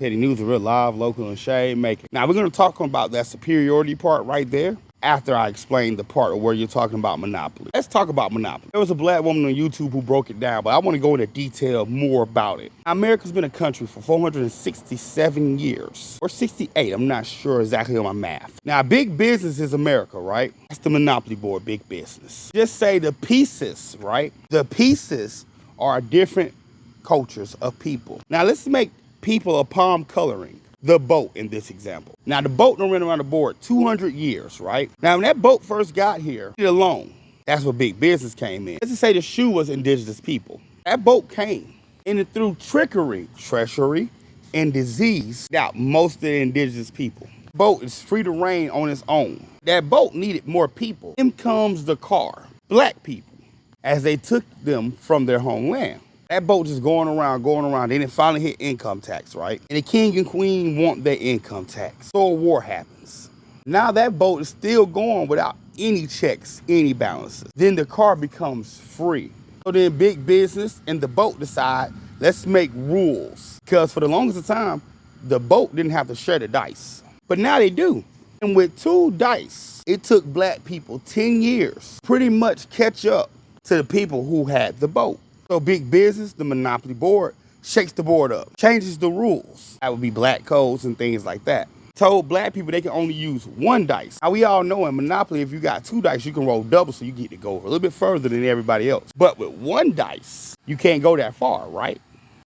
Petty News is real live, local, and shade making. Now, we're going to talk about that superiority part right there after I explain the part of where you're talking about monopoly. Let's talk about monopoly. There was a black woman on YouTube who broke it down, but I want to go into detail more about it. America's been a country for 467 years, or 68. I'm not sure exactly on my math. Now, big business is America, right? That's the monopoly board, big business. Just say the pieces, right? The pieces are different cultures of people. Now, let's make people a palm coloring. The boat in this example. Now, the boat done ran around the board 200 years, right? Now, when that boat first got here, it alone. That's where big business came in. Let's just say the shoe was indigenous people. That boat came, and through trickery, treachery, and disease, out most of the indigenous people. The boat is free to reign on its own. That boat needed more people. In comes the car, black people, as they took them from their homeland. That boat just going around. Then it finally hit income tax, right? And the king and queen want their income tax. So a war happens. Now that boat is still going without any checks, any balances. Then the car becomes free. So then big business and the boat decide, let's make rules. Because for the longest time, the boat didn't have to share the dice. But now they do. And with 2 dice, it took black people 10 years pretty much catch up to the people who had the boat. So big business, the monopoly board, shakes the board up, changes the rules. That would be black codes and things like that. Told black people they can only use 1 dice. Now, we all know in Monopoly, if you got 2 dice, you can roll double, so you get to go a little bit further than everybody else. But with 1 dice, you can't go that far, right?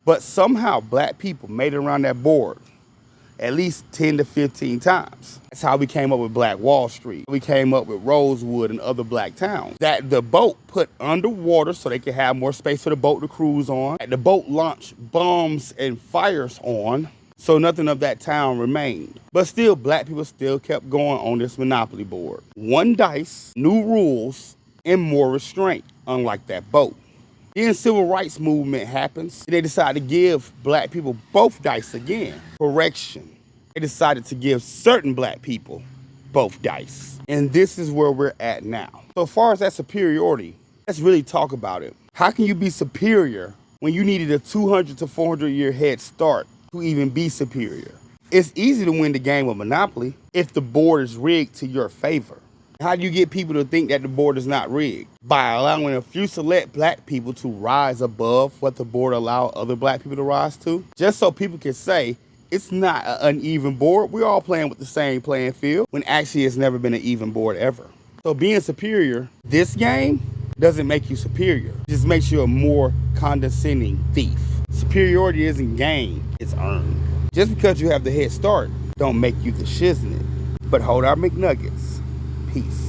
But somehow black people made it around that board at least 10 to 15 times. That's how we came up with Black Wall Street. We came up with Rosewood and other black towns. That the boat put underwater so they could have more space for the boat to cruise on. That the boat launched bombs and fires on, so nothing of that town remained. But still, black people still kept going on this monopoly board. 1 dice, new rules, and more restraint, unlike that boat. Then civil rights movement happens. They decide to give black people both dice again. Correction. They decided to give certain black people both dice. And this is where we're at now. So as far as that superiority, let's really talk about it. How can you be superior when you needed a 200 to 400 year head start to even be superior? It's easy to win the game of Monopoly if the board is rigged to your favor. How do you get people to think that the board is not rigged? By allowing a few select black people to rise above what the board allow other black people to rise to. Just so people can say, it's not an uneven board. We're all playing with the same playing field, when actually it's never been an even board ever. So being superior, this game doesn't make you superior. It just makes you a more condescending thief. Superiority isn't gained, it's earned. Just because you have the head start, don't make you the shiznit. But hold our McNuggets. Peace.